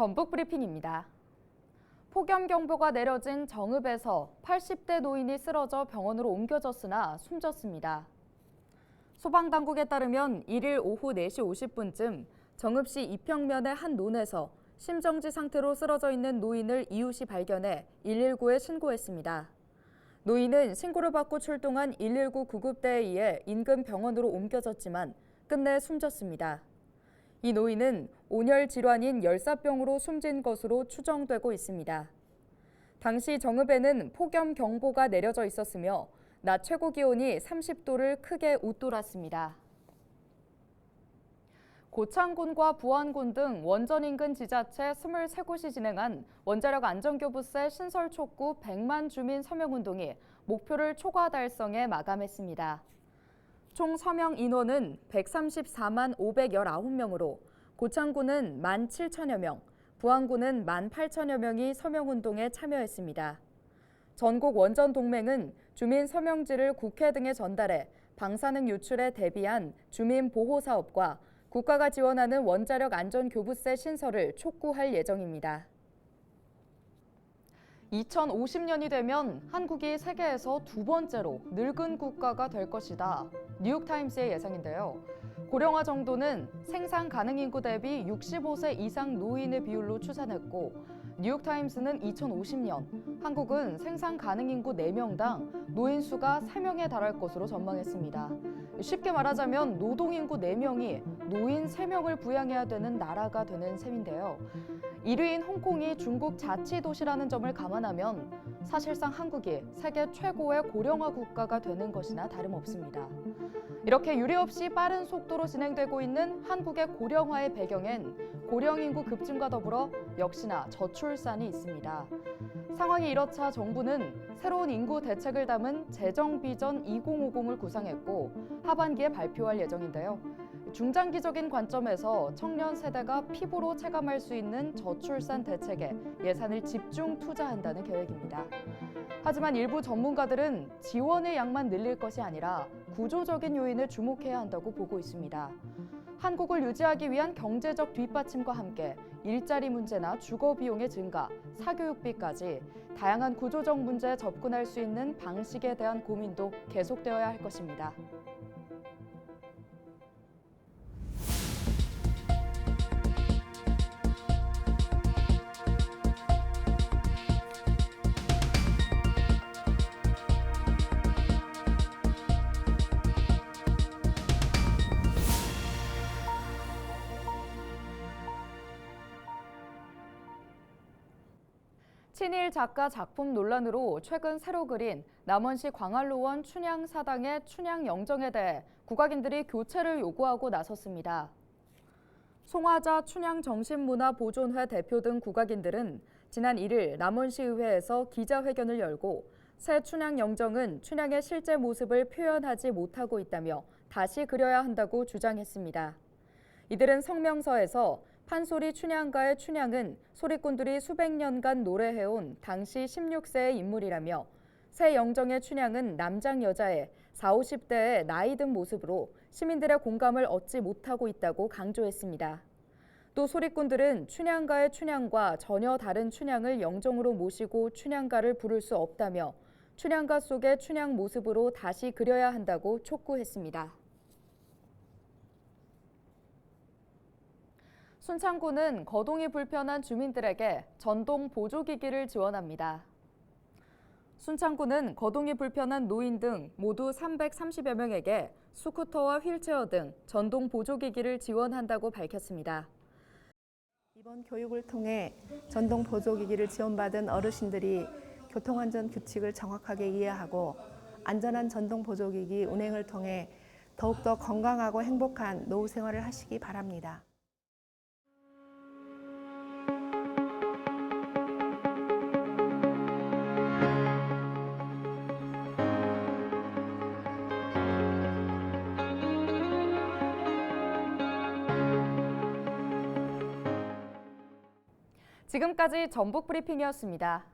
전북 브리핑입니다. 폭염 경보가 내려진 정읍에서 80대 노인이 쓰러져 병원으로 옮겨졌으나 숨졌습니다. 소방당국에 따르면 1일 오후 4시 50분쯤 정읍시 이평면의 한 논에서 심정지 상태로 쓰러져 있는 노인을 이웃이 발견해 119에 신고했습니다. 노인은 신고를 받고 출동한 119 구급대에 의해 인근 병원으로 옮겨졌지만 끝내 숨졌습니다. 이 노인은 온열 질환인 열사병으로 숨진 것으로 추정되고 있습니다. 당시 정읍에는 폭염 경보가 내려져 있었으며 낮 최고 기온이 30도를 크게 웃돌았습니다. 고창군과 부안군 등 원전 인근 지자체 23곳이 진행한 원자력 안전교부세 신설 촉구 100만 주민 서명운동이 목표를 초과 달성해 마감했습니다. 총 서명 인원은 134만 519명으로 고창군은 1만 7천여 명, 부안군은 1만 8천여 명이 서명운동에 참여했습니다. 전국 원전동맹은 주민 서명지를 국회 등에 전달해 방사능 유출에 대비한 주민 보호 사업과 국가가 지원하는 원자력 안전교부세 신설을 촉구할 예정입니다. 2050년이 되면 한국이 세계에서 두 번째로 늙은 국가가 될 것이다. 뉴욕타임스의 예상인데요. 고령화 정도는 생산 가능 인구 대비 65세 이상 노인의 비율로 추산했고 뉴욕타임스는 2050년 한국은 생산 가능 인구 4명당 노인 수가 3명에 달할 것으로 전망했습니다. 쉽게 말하자면 노동인구 4명이 노인 3명을 부양해야 되는 나라가 되는 셈인데요. 1위인 홍콩이 중국 자치도시라는 점을 감안하면 사실상 한국이 세계 최고의 고령화 국가가 되는 것이나 다름없습니다. 이렇게 유례없이 빠른 속도로 진행되고 있는 한국의 고령화의 배경엔 고령인구 급증과 더불어 역시나 저출산이 있습니다. 상황이 이렇자 정부는 새로운 인구 대책을 담은 재정비전 2050을 구상했고 하반기에 발표할 예정인데요. 중장기적인 관점에서 청년 세대가 피부로 체감할 수 있는 저출산 대책에 예산을 집중 투자한다는 계획입니다. 하지만 일부 전문가들은 지원의 양만 늘릴 것이 아니라 구조적인 요인을 주목해야 한다고 보고 있습니다. 한국을 유지하기 위한 경제적 뒷받침과 함께 일자리 문제나 주거 비용의 증가, 사교육비까지 다양한 구조적 문제에 접근할 수 있는 방식에 대한 고민도 계속되어야 할 것입니다. 친일 작가 작품 논란으로 최근 새로 그린 남원시 광안로원 춘향사당의 춘향 영정에 대해 국악인들이 교체를 요구하고 나섰습니다. 송화자 춘향정신문화보존회 대표 등 국악인들은 지난 1일 남원시의회에서 기자회견을 열고 새 춘향 영정은 춘향의 실제 모습을 표현하지 못하고 있다며 다시 그려야 한다고 주장했습니다. 이들은 성명서에서 판소리 춘향가의 춘향은 소리꾼들이 수백 년간 노래해온 당시 16세의 인물이라며 새 영정의 춘향은 남장 여자의 40, 50대의 나이 든 모습으로 시민들의 공감을 얻지 못하고 있다고 강조했습니다. 또 소리꾼들은 춘향가의 춘향과 전혀 다른 춘향을 영정으로 모시고 춘향가를 부를 수 없다며 춘향가 속의 춘향 모습으로 다시 그려야 한다고 촉구했습니다. 순창구는 거동이 불편한 주민들에게 전동 보조기기를 지원합니다. 순창구는 거동이 불편한 노인 등 모두 330여 명에게 스쿠터와 휠체어 등 전동 보조기기를 지원한다고 밝혔습니다. 이번 교육을 통해 전동 보조기기를 지원받은 어르신들이 교통안전 규칙을 정확하게 이해하고 안전한 전동 보조기기 운행을 통해 더욱더 건강하고 행복한 노후 생활을 하시기 바랍니다. 지금까지 전북 브리핑이었습니다.